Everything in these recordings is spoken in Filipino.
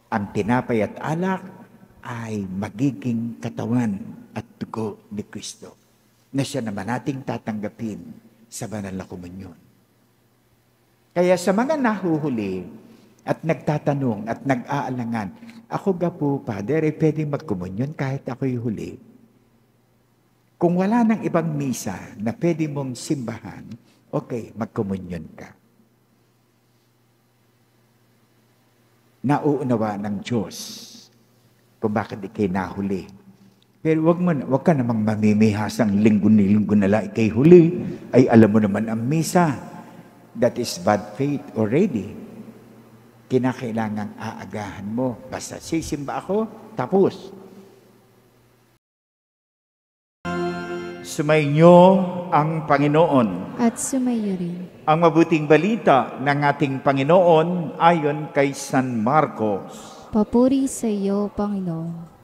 Ang tinapay at alak ay magiging katawan at dugo ni Kristo na siya naman nating tatanggapin sa banal na komunyon. Kaya sa mga nahuhuli at nagtatanong at nag-aalangan, ako ga po, Father, pwedeng magkomunyon kahit ako'y huli. Kung wala nang ibang misa na pwede mong simbahan, okay, magkomunyon ka. Nauunawa ng Diyos kung bakit ikay nahuli. Pero wag ka namang mamimihasang linggo na lang ikay huli. Ay alam mo naman ang misa. That is bad faith already. Kinakailangang aagahan mo. Basta sisimba ako, tapos. Sumainyo ang Panginoon. At sumayo rin. Ang mabuting balita ng ating Panginoon ayon kay San Marcos. Papuri sa iyo, Panginoon.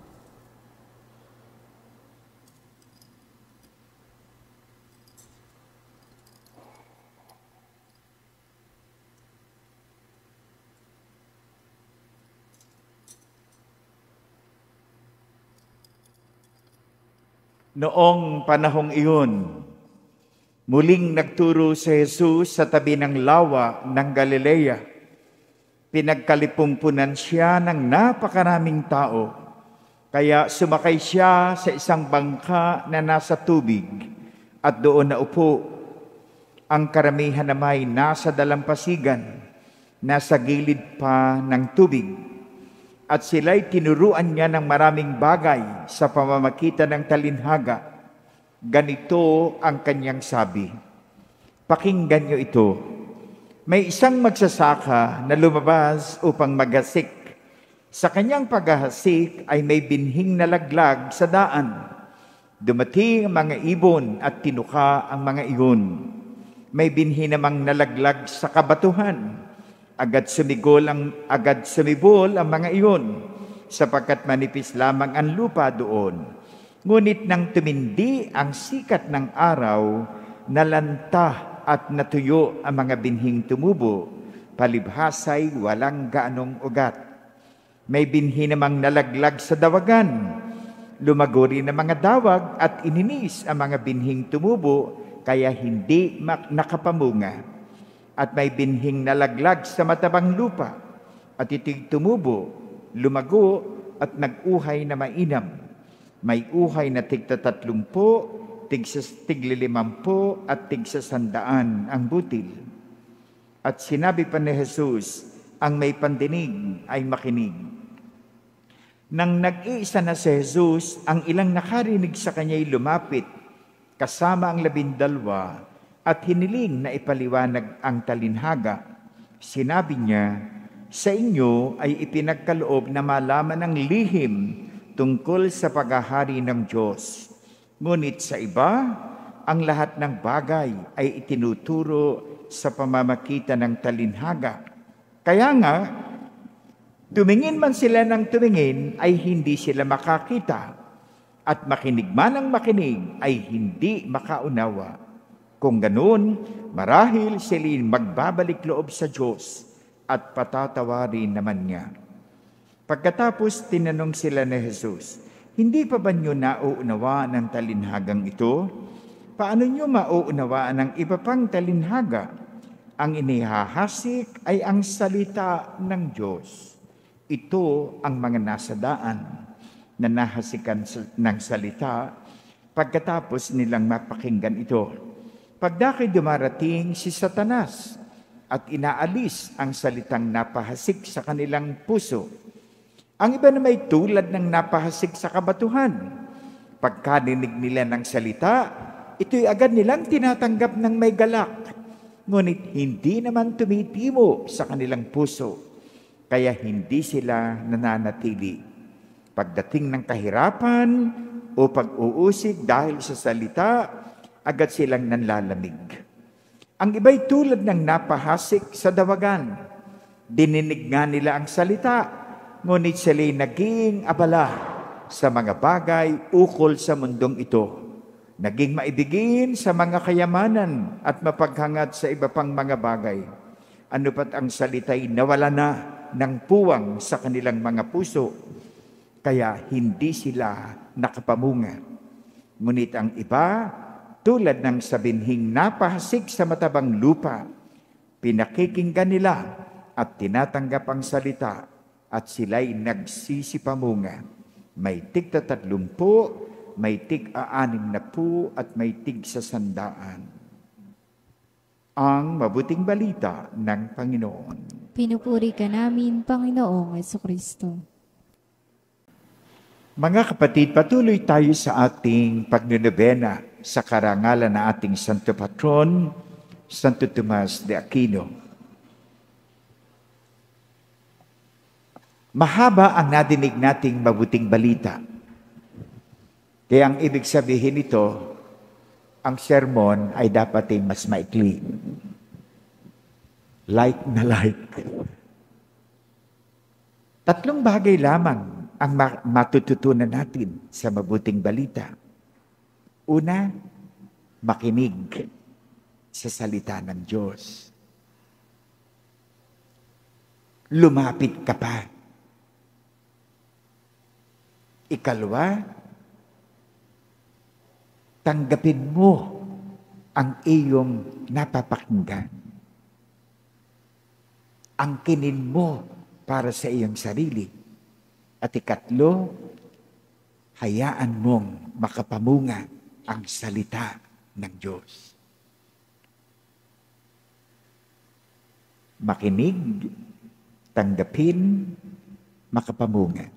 Noong panahong iyon, muling nagturo si Jesus sa tabi ng lawa ng Galilea. Pinagkalipumpunan siya ng napakaraming tao. Kaya sumakay siya sa isang bangka na nasa tubig at doon naupo. Ang karamihan naman nasa dalampasigan, nasa gilid pa ng tubig. At sila'y tinuruan niya ng maraming bagay sa pamamagitan ng talinhaga. Ganito ang kanyang sabi, "Pakinggan niyo ito. May isang magsasaka na lumabas upang maghasik. Sa kanyang paghahasik ay may binhing nalaglag sa daan. Dumating ang mga ibon at tinuka ang mga iyon. May binhi namang nalaglag sa kabatuhan. Agad sumibol ang mga iyon, sapagkat manipis lamang ang lupa doon. Ngunit nang tumindi ang sikat ng araw, nalanta at natuyo ang mga binhing tumubo, palibhasay walang gaanong ugat. May binhi namang nalaglag sa dawagan. Lumago rin ang mga dawag at ininis ang mga binhing tumubo, kaya hindi nakapamunga. At may binhing nalaglag sa matabang lupa, at ito'y tumubo, lumago at nag-uhay na mainam. May uhay na tig-30, tig-50 at tig-100 ang butil. At sinabi pa ni Jesus, ang may pandinig ay makinig. Nang nag-iisa na si Jesus, ang ilang nakarinig sa kanya'y lumapit, kasama ang 12, at hiniling na ipaliwanag ang talinhaga. Sinabi niya, sa inyo ay ipinagkaloob na malaman ng lihim tungkol sa paghahari ng Diyos. Ngunit sa iba, ang lahat ng bagay ay itinuturo sa pamamagitan ng talinhaga. Kaya nga, tumingin man sila ng tumingin ay hindi sila makakita, at makinig man ang makinig ay hindi makaunawa. Kung ganoon, marahil sila'y magbabalik loob sa Diyos at patatawarin naman niya. Pagkatapos tinanong sila ni Jesus, hindi pa ba niyo nauunawaan ang talinhagang ito? Paano niyo mauunawaan ang iba pang talinhaga? Ang inihahasik ay ang salita ng Diyos. Ito ang mga nasa daan na nahasikan ng salita pagkatapos nilang mapakinggan ito. Pagdakay dumarating si Satanas at inaalis ang salitang napahasik sa kanilang puso. Ang iba na may tulad ng napahasik sa kabatuhan. Pagkadinig nila ng salita, ito'y agad nilang tinatanggap ng may galak. Ngunit hindi naman tumitimo sa kanilang puso, kaya hindi sila nananatili. Pagdating ng kahirapan o pag-uusig dahil sa salita, agad silang nanlalamig. Ang iba'y tulad ng napahasik sa dawagan. Dininig nga nila ang salita, ngunit sila'y naging abala sa mga bagay ukol sa mundong ito. Naging maibigin sa mga kayamanan at mapaghangad sa iba pang mga bagay. Ano pat ang salita'y nawala na ng puwang sa kanilang mga puso, kaya hindi sila nakapamunga. Ngunit ang iba, tulad ng sabinhing napahasik sa matabang lupa, pinakikinggan nila at tinatanggap ang salita at sila'y nagsisipamunga. May tig-30, may tig-60 at may tig-100. Ang mabuting balita ng Panginoon. Pinupuri ka namin, Panginoong Jesucristo. Mga kapatid, patuloy tayo sa ating pagnunobena sa karangalan ng ating Santo Patron, Santo Tomas de Aquino. Mahaba ang nadinig nating mabuting balita. Kaya ang ibig sabihin nito, ang sermon ay dapat ay mas maikli. Like na like. 3 bagay lamang ang matututunan natin sa mabuting balita. Una, makinig sa salita ng Diyos. Lumapit ka pa. Ikalawa, tanggapin mo ang iyong napapakinggan. Angkinin mo para sa iyong sarili. At ikatlo, hayaan mong makapamunga ang salita ng Diyos. Makinig, tanggapin, makapamunga.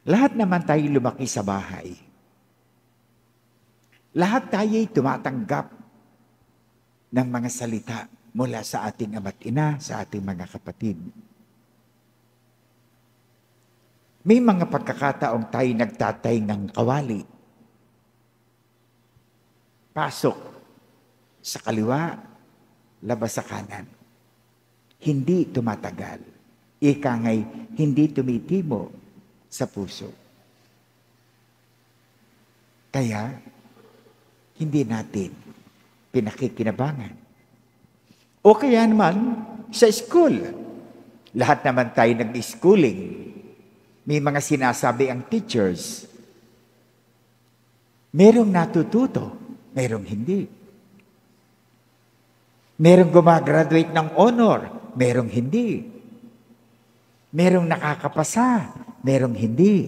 Lahat naman tayo lumaki sa bahay. Lahat tayo'y tumatanggap ng mga salita mula sa ating ama't ina, sa ating mga kapatid. May mga pagkakataong tayo nagtatay ng kawali. Pasok sa kaliwa, labas sa kanan. Hindi tumatagal. Ika nga'y hindi tumitimo sa puso. Kaya, hindi natin pinakikinabangan. O kaya naman, sa school. Lahat naman tayo nag-schooling. May mga sinasabi ang teachers. Merong natututo, merong hindi. Merong gumagraduate ng honor, merong hindi. Merong nakakapasa, merong hindi.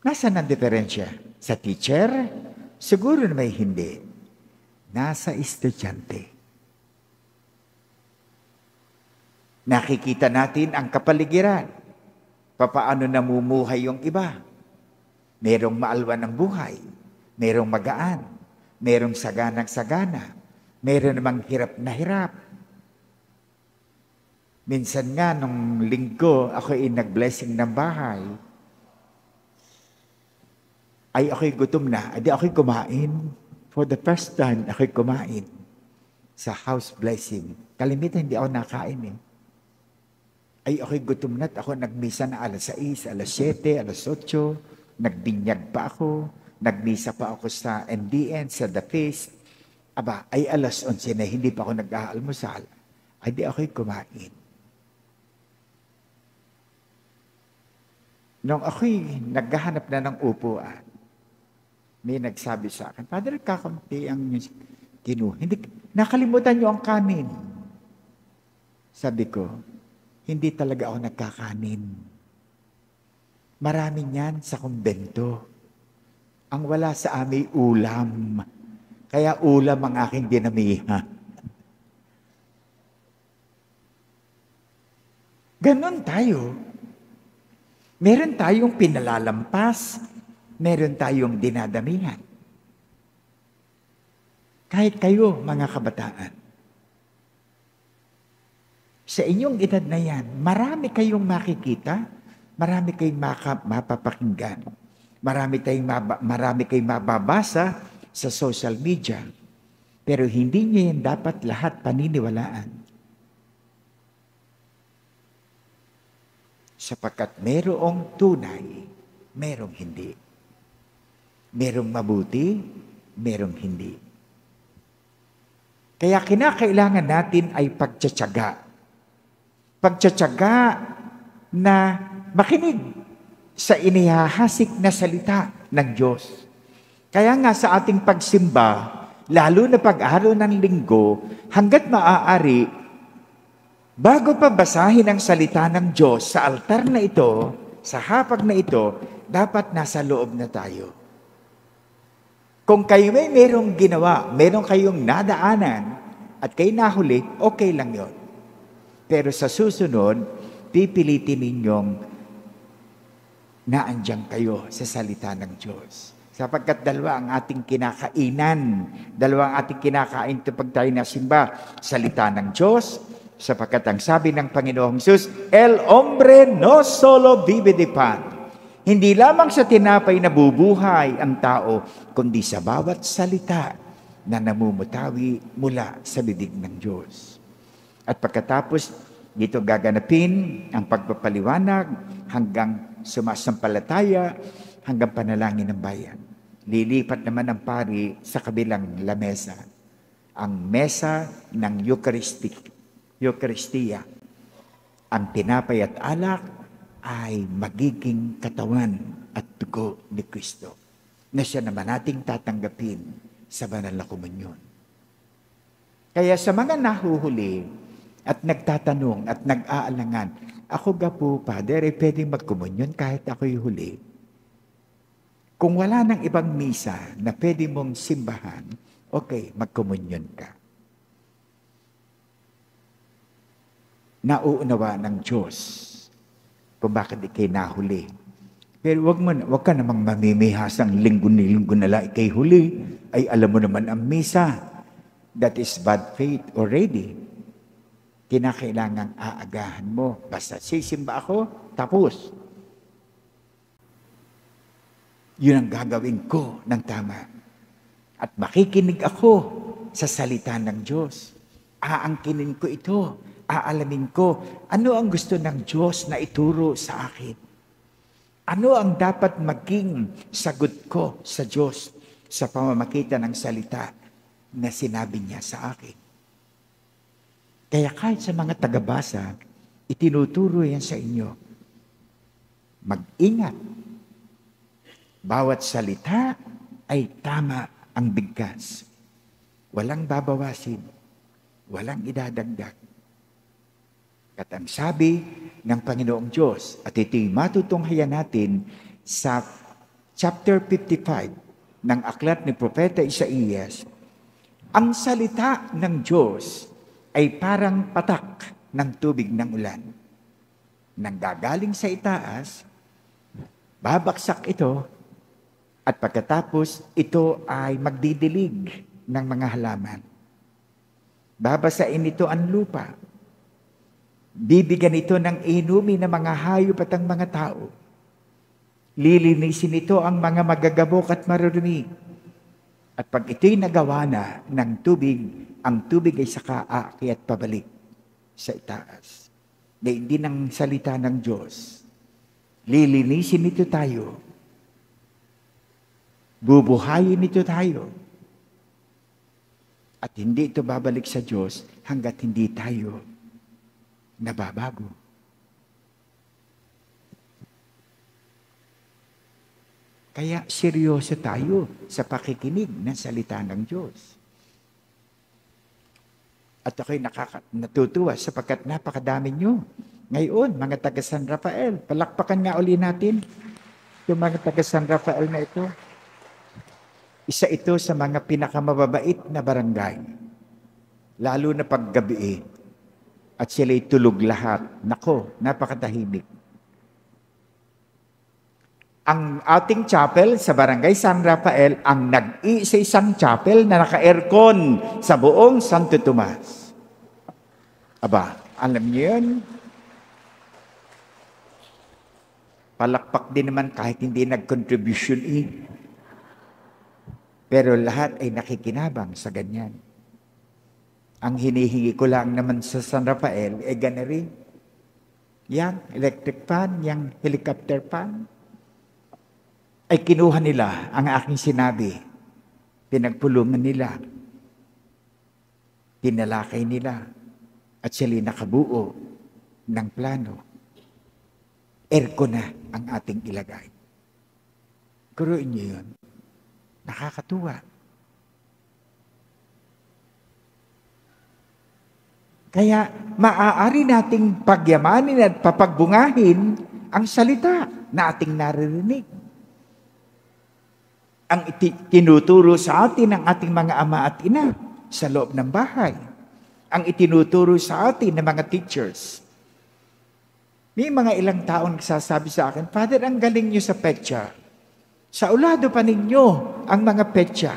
Nasaan ang diferensya? Sa teacher? Siguro na may hindi. Nasa estudyante. Nakikita natin ang kapaligiran. Papaano namumuhay yung iba. Merong maalwan ng buhay. Merong magaan. Merong saganang-sagana. Meron namang hirap na hirap. Minsan nga, nung linggo, ako ay nag-blessing ng bahay. Ay, ako'y gutom na. Adi ako'y kumain. For the first time, ako'y kumain sa house blessing. Kalimitan, hindi ako nakain eh. Ay, ako'y gutom na at ako nagmisa na alas 6, alas 7, alas 8. Nagbinyag pa ako. Nagmisa pa ako sa MDN, sa The Feast. Aba, ay alas 11 na hindi pa ako nag-aalmusal. Ay, di ako'y kumain. Nung ako'y naghahanap na ng upuan, may nagsabi sa akin, Father, kakampi ang kinuha. Hindi, nakalimutan niyo ang kanin. Sabi ko, hindi talaga ako nagkakanin. Marami niyan sa kumbento. Ang wala sa amin, ulam. Kaya ulam ang aking dinamiha. Ganon tayo. Meron tayong pinalalampas. Meron tayong dinadamihan. Kahit kayo, mga kabataan. Sa inyong edad na yan, marami kayong makikita, marami kayong mapapakinggan, marami kayong mababasa sa social media, pero hindi niyo yan dapat lahat paniniwalaan. Sapagkat merong tunay, merong hindi. Merong mabuti, merong hindi. Kaya kinakailangan natin ay pagtsatsaga pagtsatsaga na makinig sa inihahasik na salita ng Diyos. Kaya nga sa ating pagsimba, lalo na pag-araw ng linggo, hanggat maaari, bago pa basahin ang salita ng Diyos sa altar na ito, sa hapag na ito, dapat nasa loob na tayo. Kung kayo may merong ginawa, meron kayong nadaanan, at kayo nahuli, okay lang yon. Pero sa susunod, pipilitin ninyong naandyan kayo sa salita ng Diyos. Sapagkat dalawa ang ating kinakainan. Dalawa ang ating kinakain kapag tayo nasimba. Salita ng Diyos, sapagkat ang sabi ng Panginoong Jesus, El hombre no solo vive de pan. Hindi lamang sa tinapay na bubuhay ang tao, kundi sa bawat salita na namumutawi mula sa bibig ng Diyos. At pagkatapos, dito gaganapin ang pagpapaliwanag hanggang sumasampalataya, hanggang panalangin ng bayan. Lilipat naman ang pari sa kabilang lamesa. Ang mesa ng Eucharistia. Ang tinapay at alak ay magiging katawan at dugo ni Kristo na siya naman nating tatanggapin sa banal na komunyon. Kaya sa mga nahuhuli at nagtatanong at nag-aalangan, ako ga po, Father, pwedeng magkomunyon kahit ako'y huli. Kung wala nang ibang misa na pwede mong simbahan, okay, magkomunyon ka. Nauunawa ng Diyos kung bakit ikay nahuli. Pero wag ka namang mamimihasang linggo na lang ikay huli. Ay alam mo naman ang misa. That is bad faith already. Kinakailangang aagahan mo. Basta sisimba ako, tapos. Yun ang gagawin ko ng tama. At makikinig ako sa salita ng Diyos. Aangkinin ko ito. Aalamin ko ano ang gusto ng Diyos na ituro sa akin. Ano ang dapat maging sagot ko sa Diyos sa pamamagitan ng salita na sinabi niya sa akin. Kaya kahit sa mga tagabasa, itinuturo yan sa inyo. Mag-ingat. Bawat salita ay tama ang bigkas. Walang babawasin. Walang idadagdag. At ang sabi ng Panginoong Diyos, at ito'y matutunghayan natin sa chapter 55 ng aklat ni Propeta Isaías, ang salita ng Diyos ay parang patak ng tubig ng ulan. Nang gagaling sa itaas, babaksak ito, at pagkatapos ito ay magdidilig ng mga halaman. Babasain ito ang lupa. Bibigyan ito ng inumin ng mga hayop at ang mga tao. Lilinisin ito ang mga magagabok at marurumi. At pag ito'y nagawa na ng tubig, ang tubig ay saka aakyat pabalik sa itaas. Dahil din ang salita ng Diyos. Lilinisin ito tayo. Bubuhayin ito tayo. At hindi ito babalik sa Diyos hanggat hindi tayo nababago. Kaya seryoso tayo sa pakikinig ng salita ng Diyos. At ako'y natutuwa sapagkat napakadami nyo. Ngayon, mga taga San Rafael, palakpakan nga uli natin yung mga taga San Rafael na ito. Isa ito sa mga pinakamababait na barangay. Lalo na paggabi. At sila'y tulog lahat. Nako, napakatahimik. Ang ating chapel sa Barangay San Rafael, ang nag-iisa-isang chapel na naka-aircon sa buong Santo Tomas. Aba, alam niyo yun? Palakpak din naman kahit hindi nag-contribution Pero lahat ay nakikinabang sa ganyan. Ang hinihingi ko lang naman sa San Rafael, gana rin. Yang electric fan, yang helicopter fan. Ay kinuha nila ang aking sinabi. Pinagpulungan nila. Tinalakay nila. At sila nakabuo ng plano. Aircon na ang ating ilagay. Kuruin niyo yun. Nakakatuwa. Kaya maaari nating pagyamanin at papagbungahin ang salita na ating naririnig. Ang tinuturo sa atin ng ating mga ama at ina sa loob ng bahay. Ang itinuturo sa atin ng mga teachers. May mga ilang taon nagsasabi sa akin, Father, ang galing niyo sa petsa. Sa ulado pa ninyo ang mga petsa.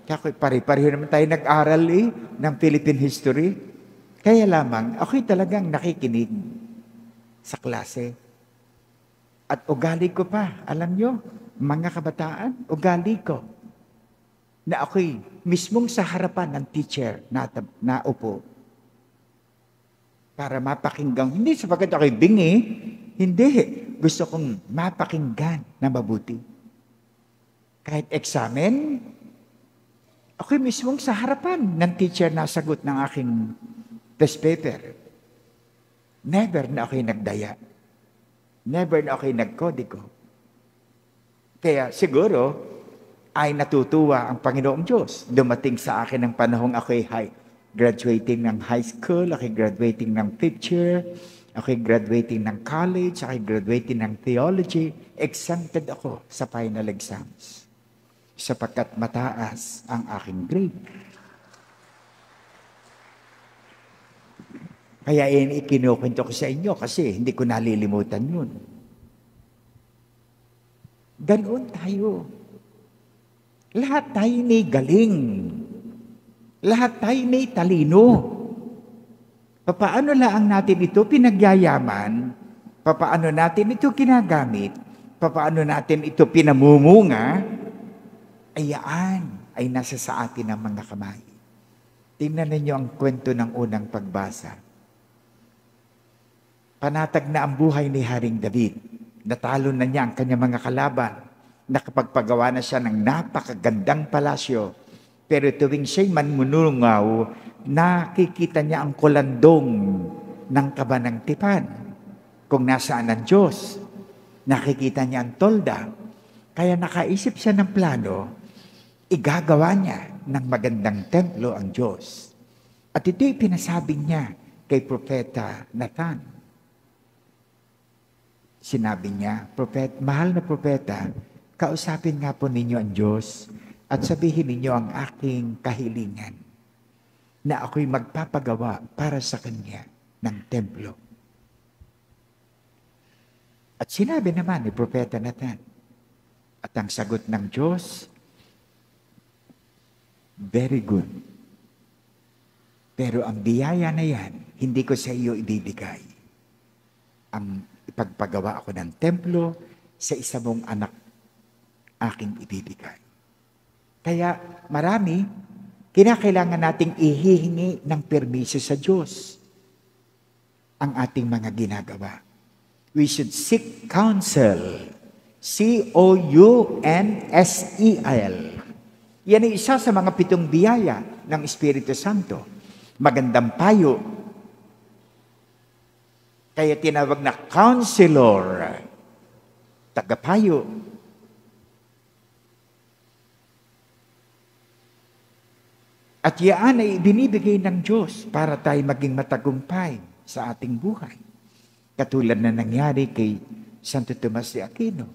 Kaya pare-pareho naman tayo nag-aral ng Philippine history. Kaya lamang, ako'y talagang nakikinig sa klase. At ugali ko pa, alam nyo, mga kabataan, ugali ko. Na ako'y mismong sa harapan ng teacher na upo. Para mapakinggan, hindi sapagkat ako'y bingi, hindi. Gusto kong mapakinggan na mabuti. Kahit examen, ako'y mismong sa harapan ng teacher na sagot ng aking test paper. Never na ako'y nagdaya. Never na ako'y nagkodiko. Kaya siguro ay natutuwa ang Panginoong Diyos. Dumating sa akin ang panahong ako'y graduating ng high school, ako'y graduating ng 5th year, ako'y graduating ng college, ako'y graduating ng theology. Exempted ako sa final exams sapagkat mataas ang aking grade. Kaya ikinukwento ko sa inyo kasi hindi ko nalilimutan yun. Ganoon tayo. Lahat tayo may galing. Lahat tayo may talino. Papaano lang natin ito pinagyayaman? Papaano natin ito ginagamit? Papaano natin ito pinamumunga? Ayaan ay nasa sa atin ang mga kamay. Tingnan ninyo ang kwento ng unang pagbasa. Panatag na ang buhay ni Haring David. Natalo na niya ang kanyang mga kalaban. Nakapagpagawa na siya ng napakagandang palasyo. Pero tuwing siya'y manmunungaw, nakikita niya ang kulandong ng kaba ng tipan. Kung nasaan ang Diyos, nakikita niya ang tolda. Kaya nakaisip siya ng plano, igagawa niya ng magandang templo ang Diyos. At ito'y pinasabi niya kay Propeta Nathan. Sinabi niya, mahal na propeta, kausapin nga po ninyo ang Diyos at sabihin ninyo ang aking kahilingan na ako'y magpapagawa para sa Kanya ng templo. At sinabi naman ni Propeta Nathan, at ang sagot ng Diyos, very good. Pero ang biyaya na yan, hindi ko sa iyo ibibigay. Ang ipagpagawa ako ng templo sa isa mong anak aking ibibigay. Kaya marami, kinakailangan nating ihihingi ng permiso sa Diyos ang ating mga ginagawa. We should seek counsel. C-O-U-N-S-E-L. Yan ay isa sa mga 7 biyaya ng Espiritu Santo. Magandang payo. Kaya tinawag na counselor, tagapayo. At yan ay binibigay ng Diyos para tayo maging matagumpay sa ating buhay. Katulad na nangyari kay Santo Tomas de Aquino.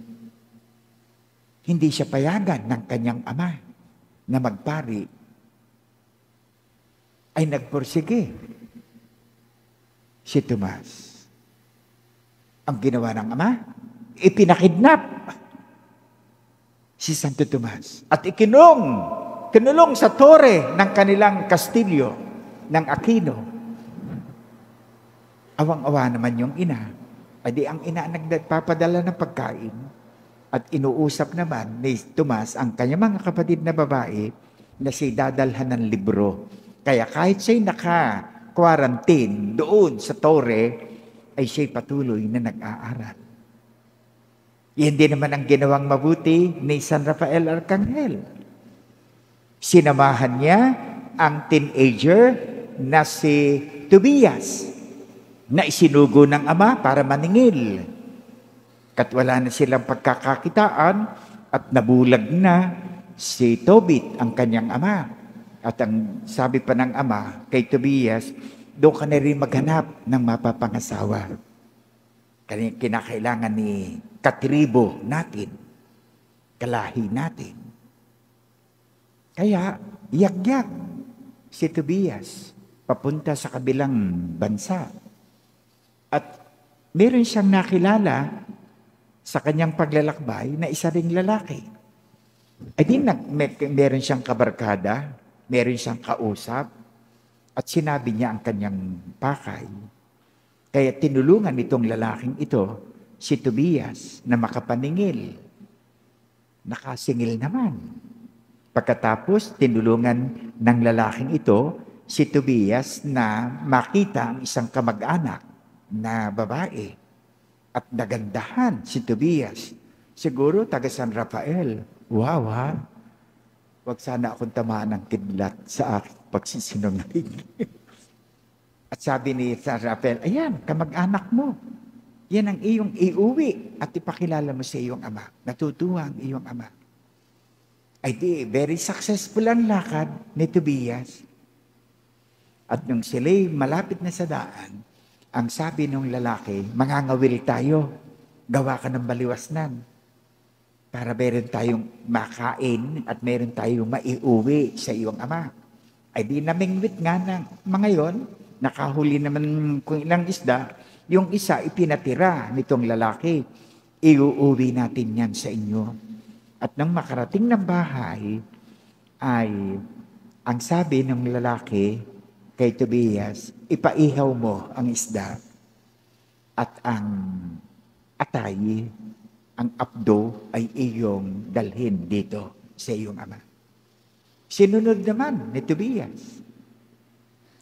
Hindi siya payagan ng kanyang ama na magpari. Ay nagpursige si Tomas. Ang ginawa ng ama, ipinakidnap si Santo Tomas at kinulong sa tore ng kanilang kastilyo ng Aquino. Awang-awa naman yung ina. Adi ang ina nagpapadala ng pagkain at inuusap naman ni Tomas ang kanyang mga kapatid na babae na siya dadalhan ng libro. Kaya kahit siya'y naka-quarantine doon sa tore, ay siya'y patuloy na nag-aaral. Yan din naman ang ginawang mabuti ni San Rafael Arcangel. Sinamahan niya ang teenager na si Tobias na isinugo ng ama para maningil. Kat wala na silang pagkakakitaan at nabulag na si Tobit, ang kanyang ama. At ang sabi pa ng ama kay Tobias, doon ka na rin maghanap ng mapapangasawa. Kinakailangan ni katribo natin, kalahi natin. Kaya, yagyag si Tobias papunta sa kabilang bansa. At meron siyang nakilala sa kanyang paglalakbay na isa ring lalaki. Ay di meron siyang kabarkada, meron siyang kausap, at sinabi niya ang kanyang pakay. Kaya tinulungan itong lalaking ito, si Tobias, na makapaningil. Nakasingil naman. Pagkatapos, tinulungan ng lalaking ito, si Tobias, na makita ang isang kamag-anak na babae. At nagandahan si Tobias. Siguro, taga San Rafael. Wow, ha? Huwag sana akong tamaan ng kidlat sa aking pagsisinungaling. At sabi ni San Rafael, ayan, kamag-anak mo. Yan ang iyong iuwi at ipakilala mo sa iyong ama. Natutuwa ang iyong ama. Ay di, very successful ang lakad ni Tobias. At nung sila'y malapit na sa daan, ang sabi ng lalaki, mangangawil tayo, gawa ka ng baliwasnan. Para meron tayong makain at meron tayong maiuwi sa iyong ama. Ay di namingwit nga ng mga yon, nakahuli naman kung ilang isda, yung isa ipinatira nitong lalaki, iuuwi natin yan sa inyo. At nang makarating ng bahay, ay ang sabi ng lalaki kay Tobias, ipaihaw mo ang isda at ang atay, ang apdo ay iyong dalhin dito sa iyong ama. Sinunod naman ni Tobias.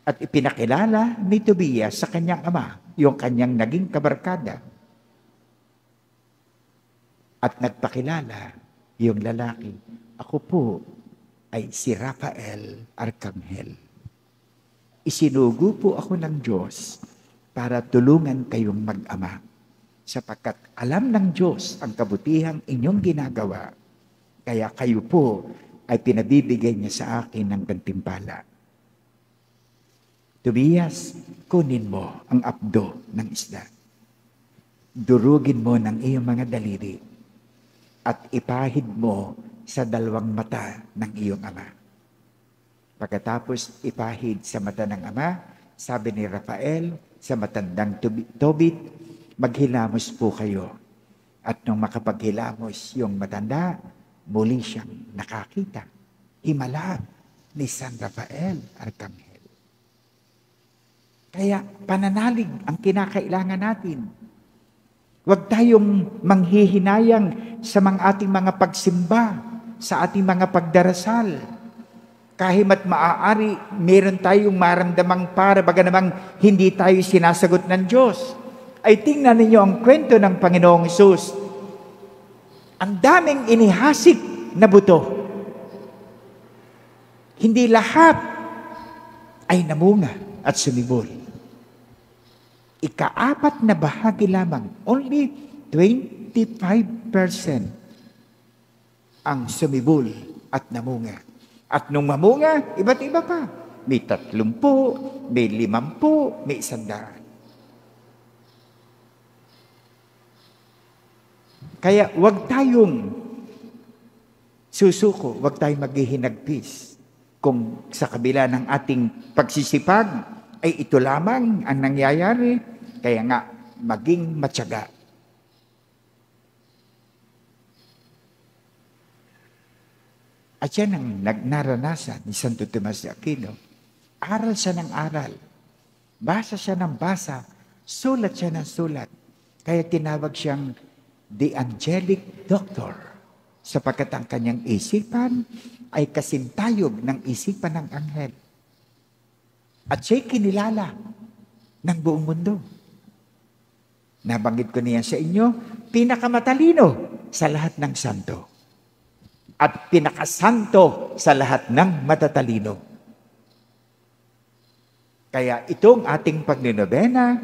At ipinakilala ni Tobias sa kanyang ama, yung kanyang naging kabarkada. At nagpakilala yung lalaki, ako po ay si Rafael Arcangel. Isinugo po ako ng Diyos para tulungan kayong mag-ama, sapagkat alam ng Diyos ang kabutihang inyong ginagawa, kaya kayo po ay pinabibigay niya sa akin ng gantimpala. Tobias, kunin mo ang apdo ng isda. Durugin mo ng iyong mga daliri at ipahid mo sa dalawang mata ng iyong ama. Pagkatapos ipahid sa mata ng ama, sabi ni Rafael sa matandang Tobit, maghilamos po kayo. At nung makapaghilamos yung matanda, muli siyang nakakita. Himala ni San Rafael Arcangel. Kaya pananalig ang kinakailangan natin. Huwag tayong manghihinayang sa ating mga pagsimba, sa ating mga pagdarasal. Kahit maaari, meron tayong maramdamang para namang hindi tayo sinasagot ng Diyos. Ay tingnan ninyo ang kwento ng Panginoong Hesus. Ang daming inihasik na buto. Hindi lahat ay namunga at sumibol. Ika-4 na bahagi lamang, only 25% ang sumibol at namunga. At nung mamunga, iba't iba pa. May 30, may 50, may 100. Kaya wag tayong susuko, wag tayong maghihinagpis. Kung sa kabila ng ating pagsisipag, ay ito lamang ang nangyayari, kaya nga maging matyaga. At yan ang naranasan ni Santo Tomas de Aquino. Aral siya ng aral. Basa siya ng basa. Sulat siya ng sulat. Kaya tinawag siyang the angelic doctor. Sapagkat ang kanyang isipan ay kasintayog ng isipan ng anghel. At siya'y kinilala ng buong mundo. Nabanggit ko niyan sa inyo, pinakamatalino sa lahat ng santo. At pinakasanto sa lahat ng matatalino. Kaya itong ating pagninobena,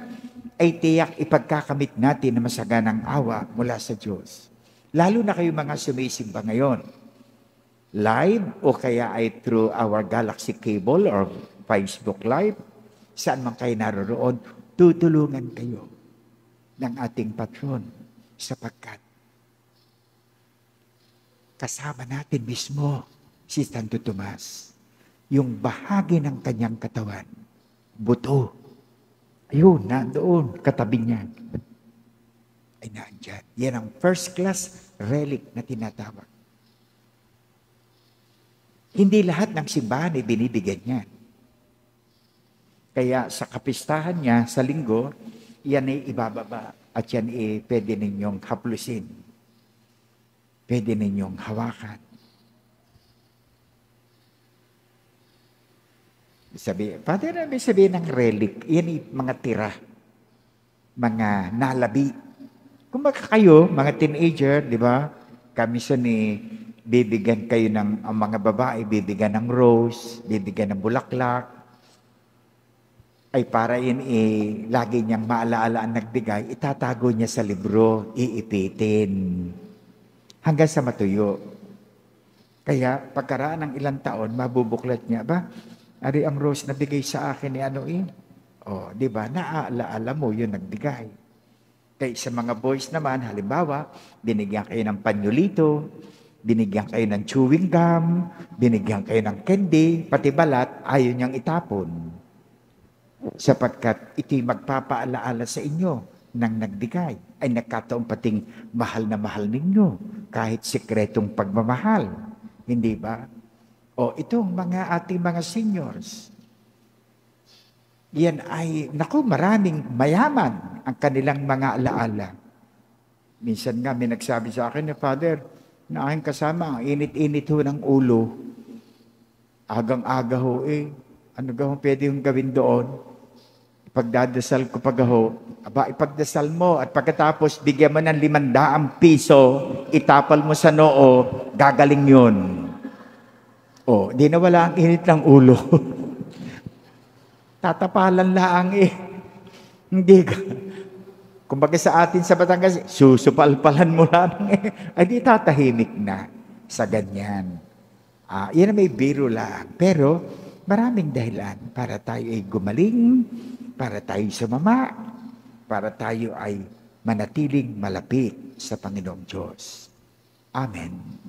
ay tiyak ipagkakamit natin na masaganang awa mula sa Diyos. Lalo na kayo mga sumisimba ngayon. Live o kaya ay through our Galaxy Cable or Facebook Live, saan man kayo naroroon, tutulungan kayo ng ating patron sapagkat kasama natin mismo si Santo Tomas. Yung bahagi ng kanyang katawan, buto. Ayun, nandoon, katabi niya. Ay naandyan. Yan ang first class relic na tinatawag. Hindi lahat ng simbahan ay binibigyan niyan. Kaya sa kapistahan niya, sa linggo, yan ay ibababa at yan ay pwede ninyong haplusin. Pwede ninyong hawakan. Father, may sabihin ng relic, yan ay mga tira, mga nalabi. Kung baka kayo, mga teenager, di ba? Kami ni bibigyan kayo ng, ang mga babae, bibigyan ng rose, bibigyan ng bulaklak, ay para yun lagi niyang maalaala ang nagbigay, itatago niya sa libro, iipitin, hanggang sa matuyo. Kaya pagkaraan ng ilang taon, mabubuklat niya, ba? Ari ang rose na bigay sa akin ni O, di ba? Naaalaala mo yun nagbigay. Kaya sa mga boys naman, halimbawa, binigyan kayo ng panyolito, binigyan kayo ng chewing gum, binigyan kayo ng candy, pati balat, ayaw niyang itapon. Sapagkat ito'y magpapaalaala sa inyo ng nagbigay. Ay nagkataon pating mahal na mahal ninyo, kahit sikretong pagmamahal. Hindi ba? O itong mga ating mga seniors, yan ay, maraming mayaman ang kanilang mga alaala. Minsan nga may nagsabi sa akin, Father, na aking kasama, ang init-init ho ng ulo. Agang-aga ho Ano gawin pwede yung gawin doon? Ipagdadasal ko ipagdasal mo at pagkatapos bigyan mo ng 500 piso, itapal mo sa noo, gagaling yun. O, di na wala ang init ng ulo. Tatapalan lang Hindi ka. Kumbaga sa atin sa Batangas, susupalpalan mo lang ay di tatahimik na sa ganyan. Yan may biro lang. Pero maraming dahilan para tayo ay gumaling, para tayo sumama, para tayo ay manatiling malapit sa Panginoong Diyos. Amen.